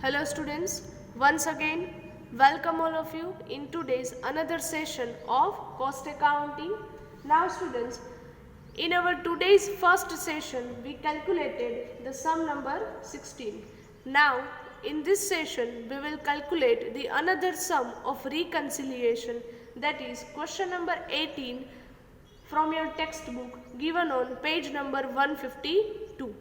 Hello students, once again welcome all of you in today's another session of cost accounting. Now students, in our today's first session we calculated the sum number 16. Now in this session we will calculate the another sum of reconciliation, that is question number 18 from your textbook given on page number 152.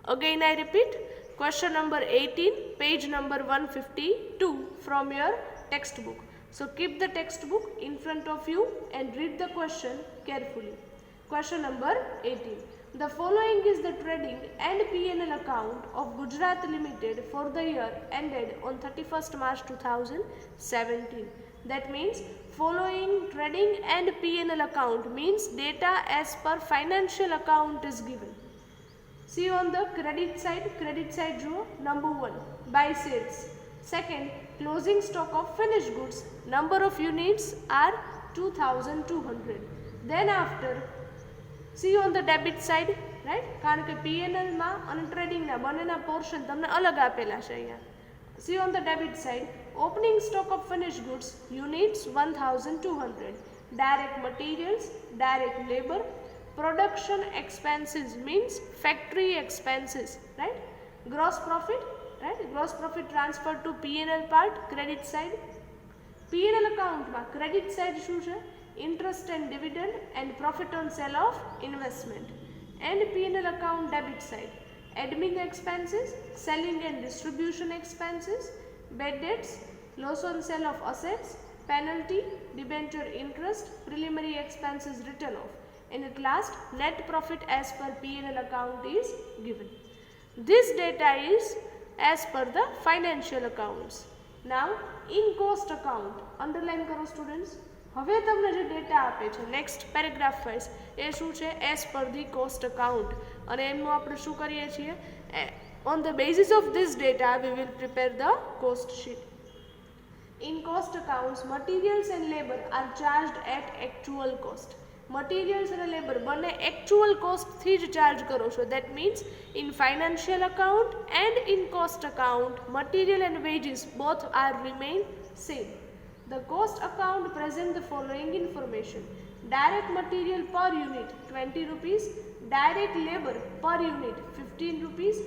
Again I repeat, question number 18, page number 152 from your textbook. So keep the textbook in front of you and read the question carefully. Question number 18. The following is the trading and P&L account of Gujarat Limited for the year ended on 31st March 2017. That means following trading and P&L account means data as per financial account is given. See on the credit side draw number 1 buy sales. Second, closing stock of finished goods, number of units are 2200. Then after, see on the debit side, right? કારણ કે P&L માં અને trading ના બંનેના portion તમને અલગ આપેલા છે અહીંયા. See on the debit side, opening stock of finished goods units 1200, direct materials, direct labor, production expenses means factory expenses, right? Gross profit, right? Gross profit transferred to P&L part, credit side. P&L account માં credit side શું છે? Interest and dividend and profit on sale of investment. And P&L account debit side, admin expenses, selling and distribution expenses, bad debts, loss on sale of assets, penalty, debenture interest, preliminary expenses written off. And at last, net profit as per P&L account is given. This data is as per the financial accounts. Now, in cost account, underline karo students. હવે તમને જે data આપે છે next paragraph wise એ શું છે as per the cost account અને એમનું આપણે શું કરીએ છીએ on the basis of this data we will prepare the cost sheet. In cost accounts materials and labour are charged at actual cost. મટીરિયલ્સ અને લેબર બંને એક્ચ્યુઅલ કોસ્ટથી જ ચાર્જ કરો છો. That means in financial account and in cost account material and wages both are remain same. The cost account present the following information: direct material per unit 20 rupees, direct labor per unit 15 rupees,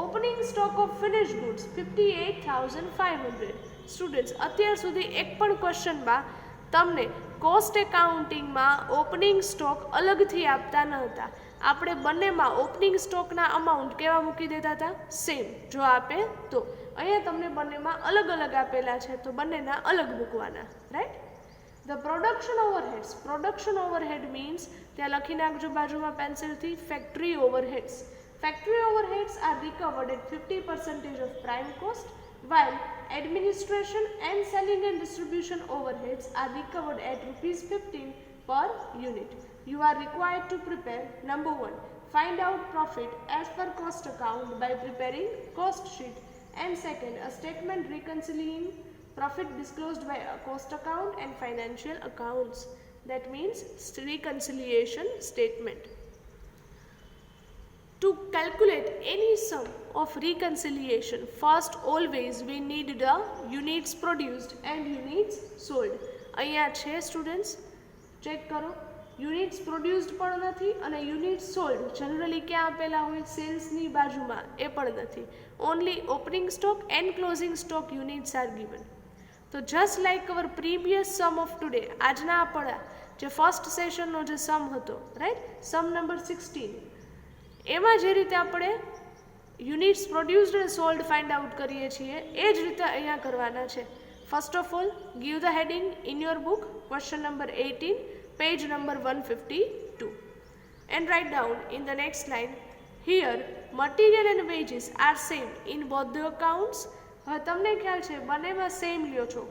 opening stock of finished goods 58,500. Students, અત્યાર સુધી એક પણ ક્વેશ્ચનમાં તમને cost એકાઉન્ટિંગમાં opening stock અલગથી આપતા ન હતા. આપણે બંનેમાં ઓપનિંગ સ્ટોકના અમાઉન્ટ કેવા મૂકી દેતા હતા? સેમ. જો આપે તો અહીંયા તમને બંનેમાં અલગ અલગ આપેલા છે તો બંનેના અલગ મૂકવાના, right? The production overheads. Production overhead means ત્યાં લખી નાખજો બાજુમાં પેન્સિલથી factory overheads. Factory overheads are recovered at 50% of prime cost, while administration and selling and distribution overheads are recovered at ₹15 per unit. You are required to prepare number 1. Find out profit as per cost account by preparing cost sheet, and second, a statement reconciling profit disclosed by a cost account and financial accounts. That means reconciliation statement. To calculate any sum of reconciliation, first always we need the units produced and units sold. અહીંયા છે students, check કરો. Units produced પણ નથી અને units sold generally ક્યાં આપેલા હોય? સેલ્સની બાજુમાં, એ પણ નથી. Only opening stock and closing stock units are given. તો just like our previous sum of today, આજના આપણા જે ફર્સ્ટ સેશનનો જે સમ હતો, રાઈટ, સમ નંબર 16, એમાં જે રીતે આપણે યુનિટ્સ પ્રોડ્યુસ્ડ અને સોલ્ડ ફાઇન્ડ આઉટ કરીએ છીએ એ જ રીતે અહીંયા કરવાના છે. First of all, give the heading in your book, question number 18, page number 152, and write down in the next line, here material and wages are same in both the accounts. હવે તમને ખ્યાલ છે બંનેમાં સેમ લ્યો છો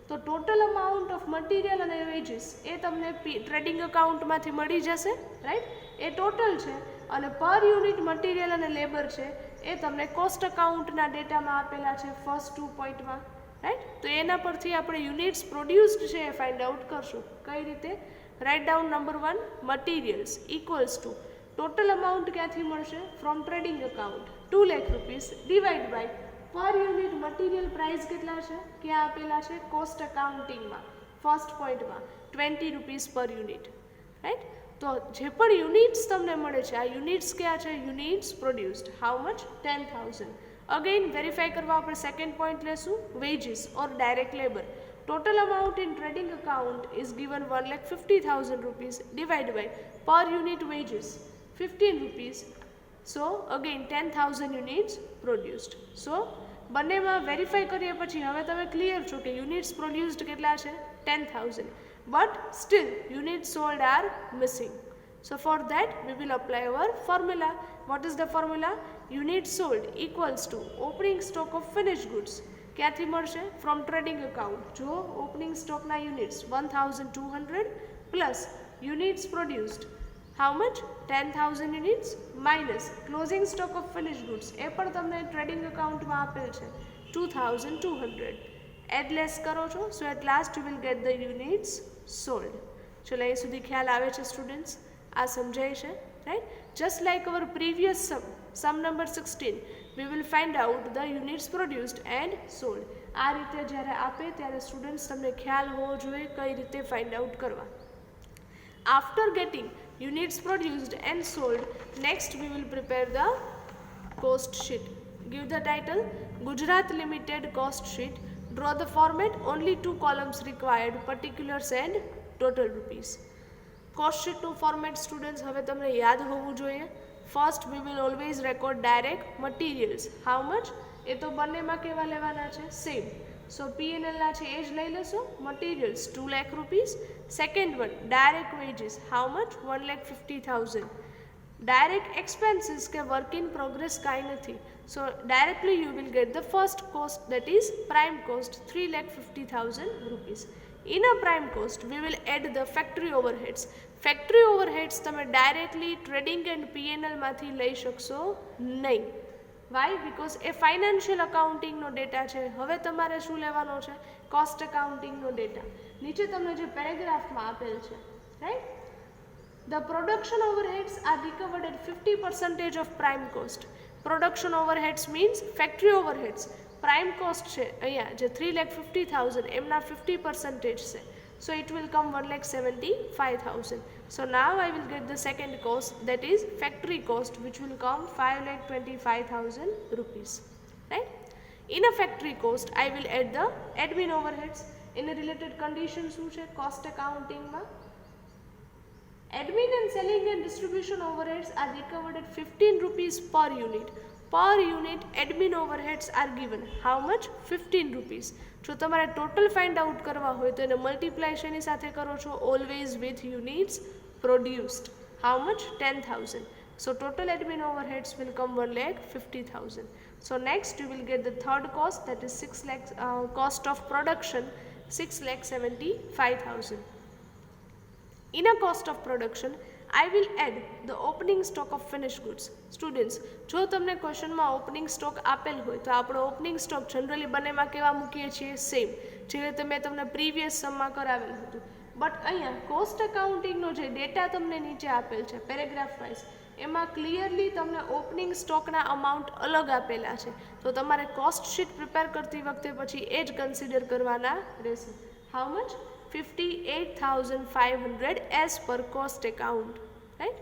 તો total amount of material અને veggies એ તમને ટ્રેડિંગ અકાઉન્ટમાંથી મળી જશે, રાઈટ? એ ટોટલ છે અને પર યુનિટ મટીરિયલ અને લેબર છે એ તમને કોસ્ટ અકાઉન્ટના ડેટામાં આપેલા છે ફર્સ્ટ 2 પોઈન્ટમાં, રાઈટ? તો એના પરથી આપણે યુનિટ્સ પ્રોડ્યુસ્ડ છે એ ફાઇન્ડ આઉટ કરશું. કઈ રીતે? Right down number 1, materials equals to total amount ક્યાંથી મળશે? From trading account 2 lakh rupees divide by per unit material price કેટલા છે, ક્યાં આપેલા છે, કોસ્ટ અકાઉન્ટિંગમાં ફર્સ્ટ પોઈન્ટમાં 20 રૂપીસ પર યુનિટ, રાઈટ. તો જે પણ યુનિટ્સ તમને મળે છે, આ યુનિટ્સ ક્યાં છે, units produced, how much, 10,000. Again verify કરવા આપણે સેકન્ડ પોઈન્ટ લેશું, veggies or direct labour. Total amount in trading account is given 1,50,000 rupees divided by per unit wages 15 rupees. So again 10,000 units produced. So બંનેમાં verify કરીએ પછી હવે તમે clear છો કે યુનિટ્સ પ્રોડ્યુસ્ડ કેટલા છે, 10,000, but still units sold are missing. So for that we will apply our formula. What is the formula? Units sold equals to opening stock of finished goods. ક્યાંથી મળશે, ફ્રોમ ટ્રેડિંગ અકાઉન્ટ. જો opening સ્ટોકના units 1,200 plus units produced how much, 10,000 units, minus closing stock of finish goods, એ પણ તમને trading અકાઉન્ટમાં આપેલ છે 2,200. એડ લેસ કરો છો, so at last you will get the units sold. ચલો અહીં સુધી ખ્યાલ આવે છે સ્ટુડન્ટ્સ, આ સમજાય છે, right. Just like our previous sum number 16, we will find out the units produced and sold. આ રીતે જ્યારે આપે ત્યારે સ્ટુડન્ટ્સ તમને ખ્યાલ હોવો જોઈએ કઈ રીતે ફાઇન્ડ આઉટ કરવા. After getting units produced and sold, next we will prepare the cost sheet. Give the title Gujarat Limited cost sheet. Draw the format, only 2 columns required, particulars and total rupees. Cost શીટનું format students હવે તમને યાદ હોવું જોઈએ. First we will always record direct materials, how much, એ તો બંનેમાં કેવા લેવાના છે, સેમ. સો પીએનએલના છે એ જ લઈ લેશો. Materials 2 lakh rupees. Second one direct wages, how much, 1,50,000. Direct expenses કે વર્ક ઇન પ્રોગ્રેસ કાંઈ નથી. So directly you will get the first cost, that is prime cost, 3,50,000 rupees. In a prime cost we will add the factory overheads. Factory overheads તમે directly trading and PNL માંથી લઈ શકશો નહીં. Why? Because એ financial અકાઉન્ટિંગનો data છે. હવે તમારે શું લેવાનો છે, કોસ્ટ અકાઉન્ટિંગનો ડેટા. નીચે તમને જે પેરેગ્રાફમાં આપેલ છે, right. The production overheads are recovered at 50% of prime cost. Production overheads means factory overheads. Prime cost છે અહીંયા જે 3,50,000 એમના 50% છે. So it will come 1,75,000. So now I will get the second cost, that is factory cost, which will come 5,25,000 rupees, right. In a factory cost I will add the admin overheads. એને related condition શું છે cost એકાઉન્ટિંગમાં? Admin and selling and distribution overheads are recovered at 15 rupees per unit. Per unit admin overheads R given, how much, 15 rupees. જો તમારે total find out કરવા હોય તો એને મલ્ટીપ્લાય શેની સાથે કરો છો, always with units produced, how much, 10,000. So total admin overheads will come 1,50,000. So next you will get the third cost, that is 6 lakh cost of production, 6,75,000. In a cost of production I will add the opening stock of finished goods. Students, જો તમને ક્વેશ્ચનમાં opening stock આપેલ હોય તો આપણે opening stock generally બંનેમાં કેવા મૂકીએ છીએ, સેમ, જે રીતે મેં તમને પ્રીવિયસ સમમાં કરાવેલ હતું. બટ અહીંયા કોસ્ટ એકાઉન્ટિંગનો જે ડેટા તમને નીચે આપેલ છે પેરેગ્રાફ વાઇઝ, એમાં ક્લિયરલી તમને ઓપનિંગ સ્ટોકના અમાઉન્ટ અલગ આપેલા છે. તો તમારે કોસ્ટ શીટ પ્રિપેર કરતી વખતે પછી એ જ કન્સિડર કરવાના રહેશે. How much, 58,500 as per cost account, right.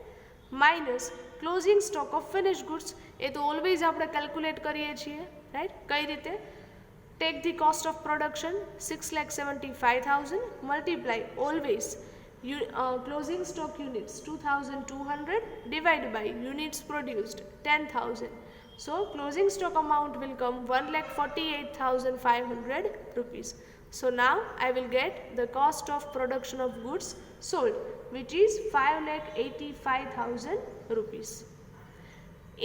Minus closing stock of finished goods, એ તો ઓલવેઝ આપણે કેલ્ક્યુલેટ કરીએ છીએ, રાઈટ. કઈ રીતે? Take the cost of production 6,75,000 multiply always closing stock units 2,200 divided by units produced 10,000. So closing stock amount will come 1,48,500 rupees. So now I will get the cost of production of goods sold, which is 5,85,000 rupees.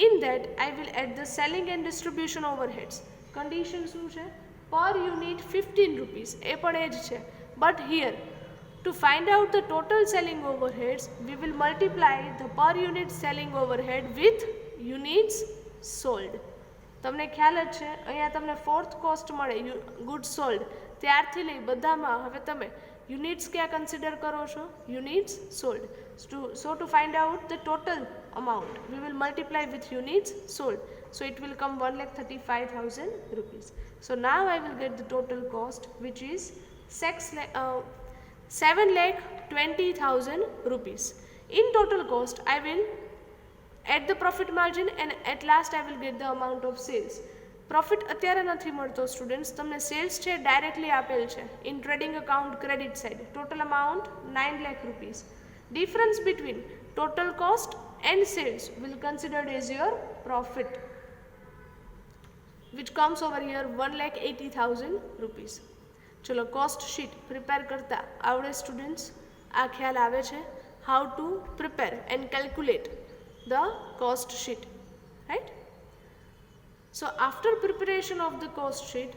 In that I will add the selling and distribution overheads. Condition શું છે? Per unit 15 rupees, એ પણ એ જ છે. But here to find out the total selling overheads, we will multiply the per unit selling overhead with units sold. તમને ખ્યાલ જ છે અહીંયા તમને ફોર્થ કોસ્ટ મળે ગુડ સોલ્ડ, ત્યારથી લઈ બધામાં હવે તમે યુનિટ્સ ક્યાં કન્સિડર કરો છો, units sold. So to find out the total amount we will multiply with units sold. So it will come 1,35,000 rupees. So now I will get the total cost, which is 7,20,000 rupees. In total cost, I will add the profit margin and at last I will get the amount of sales. Profit અત્યારે નથી મળતો students, તમને cells છે directly આપેલ છે in trading account credit side, total amount 9 lakh rupees. Difference between total cost and cells will considered as your profit, which comes over here 1,80,000 rupees. ચલો cost sheet prepare કરતા આવડે સ્ટુડન્ટ્સ? આ ખ્યાલ આવે છે how to prepare and calculate the cost sheet, right? So after preparation of the cost sheet,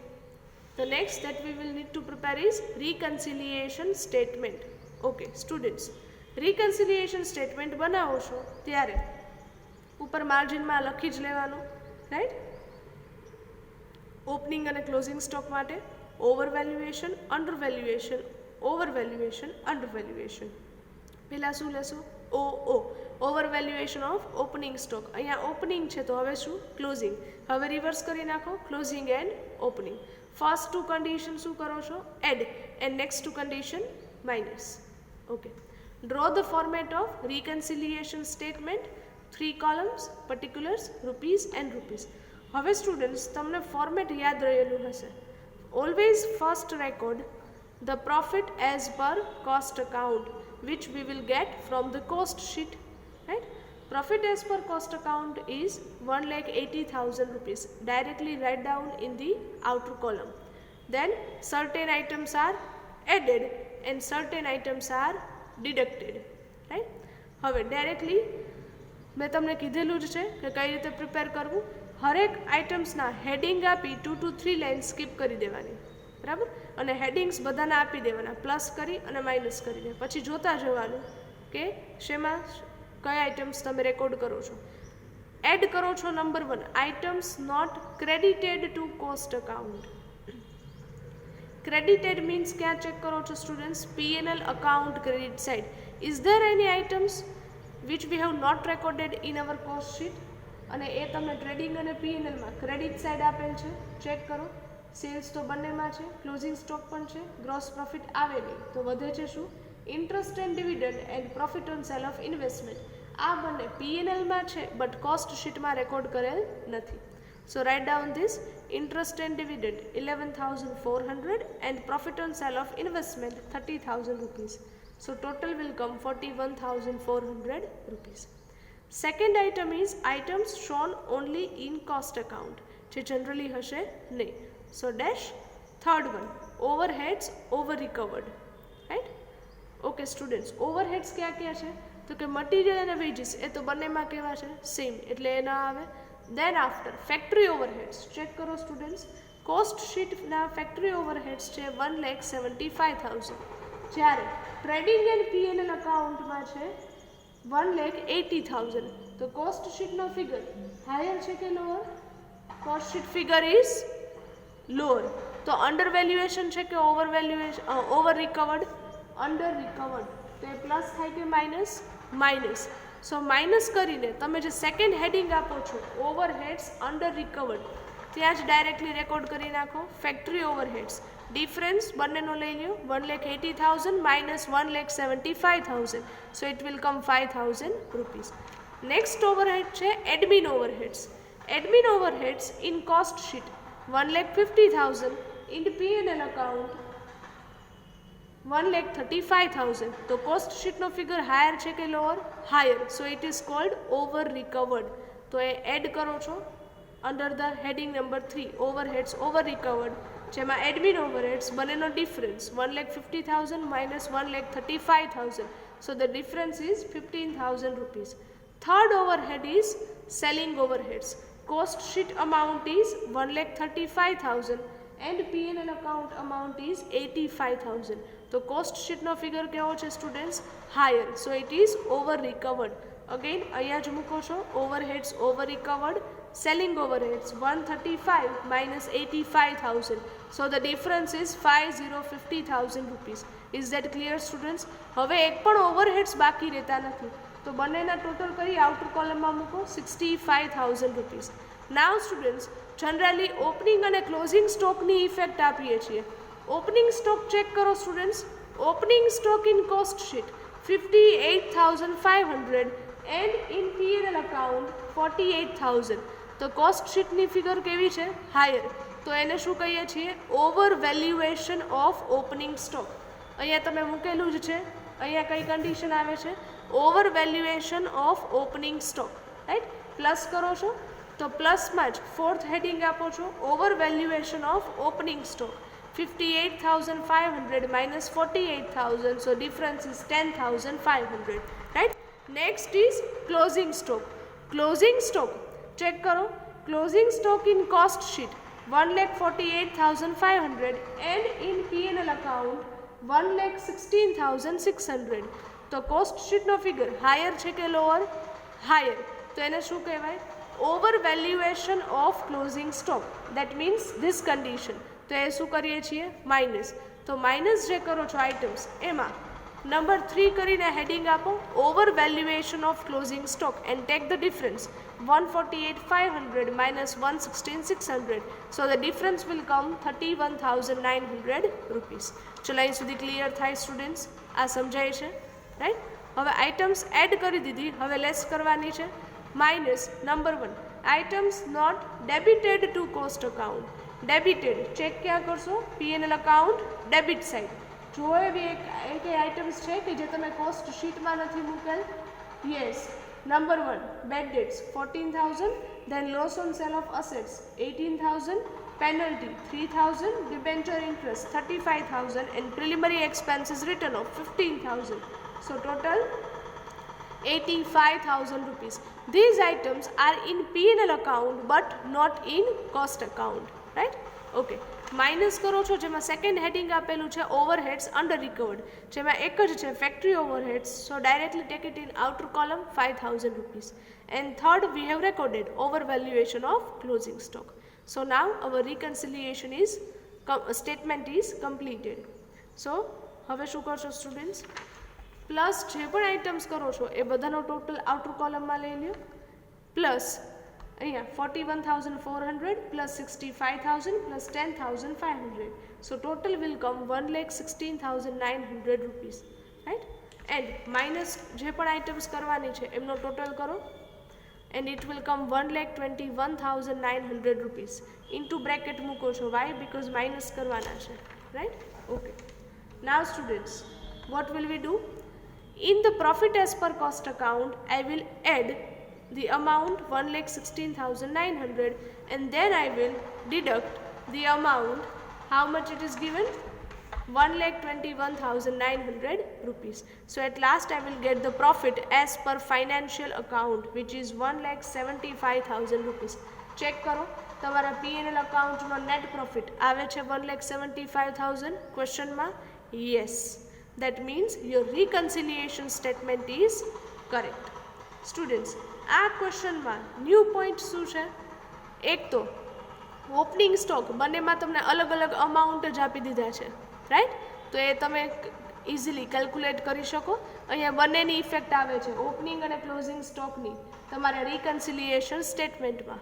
the next that we will need to prepare is reconciliation statement. Okay students, reconciliation statement બનાવો છો ત્યારે ઉપર માર્જિનમાં લખી જ લેવાનું, right? Opening અને closing stock માટે over valuation, under valuation, over valuation, under valuation. પહેલાં શું લેશું? Over valuation of opening stock. અહીંયા ઓપનિંગ છે તો હવે શું? ક્લોઝિંગ. હવે રિવર્સ કરી નાખો, closing and opening. First two condition શું કરો છો? Add, and next two condition minus. Okay, draw the format of reconciliation statement, 3 columns, particulars, rupees and rupees. હવે સ્ટુડન્ટ્સ તમને ફોર્મેટ યાદ રહેલું હશે. Always first record the profit as per cost account, which we will get from the cost sheet, right? Profit as per cost account is 1,80,000 rupees. Directly write down in the outer column. Then certain items are added and certain items are deducted, right? હવે directly મેં તમને કીધેલું જ છે કે કઈ રીતે prepare કરવું. હરેક આઇટમ્સના હેડિંગ આપી 2 to 3 લાઇન સ્કીપ કરી દેવાની, બરાબર? અને હેડિંગ્સ બધાને આપી દેવાના, પ્લસ કરી અને માઇનસ કરીને. પછી જોતા જવાનું કે શેમાં કયા આઇટમ્સ તમે રેકોર્ડ કરો છો. એડ કરો છો number 1, items not credited to cost account. Credited means ક્યાં ચેક કરો છો students? P&L account credit side. Is there any items which we have not recorded in our cost sheet? અને એ તમને ટ્રેડિંગ અને P&Lમાં ક્રેડિટ સાઇડ આપેલ છે, check કરો. સેલ્સ તો બંનેમાં છે, ક્લોઝિંગ સ્ટોક પણ છે, ગ્રોસ પ્રોફિટ આવે નહીં તો વધે છે શું? Interest and dividend and profit on sale of investment. આ બંને P&Lમાં છે બટ કોસ્ટ શીટમાં રેકોર્ડ કરેલ નથી. So write down this. Interest and dividend 11,400 and profit on sale of investment 30,000 rupees. So total will come 41,400 rupees. Second item is items shown only in cost account, જે generally હશે નહીં. So dash. Third one, overheads over recovered, right? Okay students, overheads क्या क्या છે? તો કે material અને veggies એ તો બંનેમાં કેવા છે? સેમ, એટલે એ ના આવે. Then after factory overheads check કરો સ્ટુડન્ટ્સ. કોસ્ટ શીટના ફેક્ટરી ઓવરહેડ્સ છે 1,75,000, જ્યારે ટ્રેડિંગ એન્ડ P&L અકાઉન્ટમાં છે 1,80,000. તો કોસ્ટ શીટનો ફિગર હાયર છે કે lower? Cost sheet figure is lower. તો અંડર વેલ્યુએશન છે કે over valuation? Over recovered. Under recovered. તો એ પ્લસ થાય કે માઇનસ? માઇનસ. સો માઇનસ કરીને તમે જે સેકન્ડ હેડિંગ આપો છો ઓવરહેડ્સ અંડર રિકવર્ડ, ત્યાં જ ડાયરેક્ટલી રેકોર્ડ કરી નાખો ફેક્ટરી ઓવરહેડ્સ. ડિફરન્સ બંનેનો લઈ લ્યો, 1,80,000 minus 1,75,000. So it will come 5,000 rupees. Next overhead છે admin overheads. Admin overheads in cost sheet 1,50,000, in the P&L account 1,35,000. તો કોસ્ટ શીટનો ફિગર હાયર છે કે lower? Higher. So it is called over recovered. તો એ add કરો છો under the heading number 3, overheads over recovered, જેમાં admin overheads બંનેનો difference 1,50,000 minus 1,35,000. So the difference is 15,000 rupees. Third overhead is selling overheads. Cost sheet amount is 1,35,000 and P&L account amount is 85,000. તો cost શીટનો figure કેવો છે students? Higher. So it is over recovered. Again અહીંયા જ મૂકો છો overheads over recovered, selling overheads 135 minus 85,000. So the difference is 50,000 rupees. Is that clear students? હવે એક પણ ઓવરહેડ્સ બાકી રહેતા નથી, તો બંનેના ટોટલ કરી આઉટર કોલમમાં મૂકો 65,000 રૂપીઝ. નાવ સ્ટુડન્ટ્સ જનરલી ઓપનિંગ અને ક્લોઝિંગ સ્ટોકની ઇફેક્ટ આપીએ છીએ. ઓપનિંગ સ્ટોક ચેક કરો students. Opening stock in cost sheet 58,500 and in P&L account 48,000. તો કોસ્ટ શીટની ફિગર કેવી છે? હાયર. તો એને શું કહીએ છીએ? Over valuation of opening stock. અહીંયા તમે મૂકેલું જ છે. અહીંયા કઈ કન્ડિશન આવે છે? Over valuation of opening stock. Right? Plus કરો છો તો પ્લસમાં જ ફોર્થ હેડિંગ આપો છો over valuation of opening stock 58,500 minus 48,000, so difference is 10,500. Right? Next is closing stock. Closing stock check karo. Closing stock in cost sheet 1,48,500 and in P&L account 1,16,600. તો cost શીટનો figure higher છે કે lower? Higher. તો એને શું કહેવાય? Over valuation of closing stock. That means this condition. તો એ શું કરીએ છીએ? માઇનસ. તો માઇનસ જે કરો છો આઇટમ્સ એમાં નંબર 3 કરીને હેડિંગ આપો over valuation of closing stock and take the difference 148,500 minus 116,600. So the difference will come 31,900 rupees. ચલો અહીં સુધી ક્લિયર થાય સ્ટુડન્ટ્સ? આ સમજાય છે? રાઈટ? હવે આઇટમ્સ એડ કરી દીધી, હવે લેસ કરવાની છે. Minus number 1 items not debited to cost account. Debited check ક્યાં કરશો? P&L account debit side. જો એવી એક આઇટમ્સ છે કે જે તમે કોસ્ટ શીટમાં નથી મૂકેલ? Yes. Number 1 bad debts 14,000, then loss on sale of assets 18,000, penalty 3,000, debenture interest 35,000 and preliminary expenses written off 15,000. So total 85,000 rupees. These items are in P&L account but not in cost account. Right? Okay. Minus કરો છો જેમાં second heading આપેલું છે overheads under recovered, જેમાં એક જ છે factory overheads. So directly take it in outer column 5,000 rupees. And third we have recorded over valuation of closing stock. So now our reconciliation is statement is completed. So હવે શું કરશો students? Plus જે પણ items કરો છો એ બધાનો total outer કોલમમાં લઈ લ્યો. પ્લસ અહીંયા 41,400 plus 65,000 plus 10,500. So total will come 1,16,900 rupees. Right? And minus જે પણ આઇટમ્સ કરવાની છે એમનો ટોટલ કરો and it will come 1,21,900 rupees. Into bracket મૂકો છો. વાય? બિકોઝ માઇનસ કરવાના છે. Right? Okay. Now students what will we do? In the profit as per cost account, I will add the amount 1,16,900 and then I will deduct the amount, how much it is given? 1,21,900 rupees. So at last I will get the profit as per financial account which is 1,75,000 rupees. Check karo તમારા P&L અકાઉન્ટનો net profit આવે છે 1,75,000? ક્વેશ્ચનમાં yes. That means your reconciliation statement is correct. Students, આ ક્વેશ્ચનમાં new point શું છે? એક તો opening stock બંનેમાં તમને અલગ અલગ અમાઉન્ટ જ આપી દીધા છે. રાઈટ? તો એ તમે ઇઝીલી કેલ્ક્યુલેટ કરી શકો. અહીંયા બંનેની ઇફેક્ટ આવે છે ઓપનિંગ અને ક્લોઝિંગ સ્ટોકની તમારા રિકન્સિલિએશન સ્ટેટમેન્ટમાં.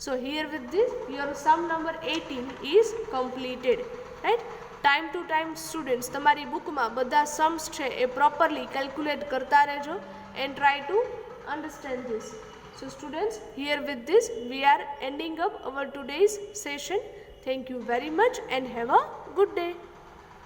So here with this your sum number 18 is completed. Right? Time to time students તમારી બુકમાં બધા सम्स છે એ પ્રોપરલી કેલ્ક્યુલેટ કરતા રહેજો and try to understand this. So students, here with this we are ending up our today's session. Thank you very much and have a good day.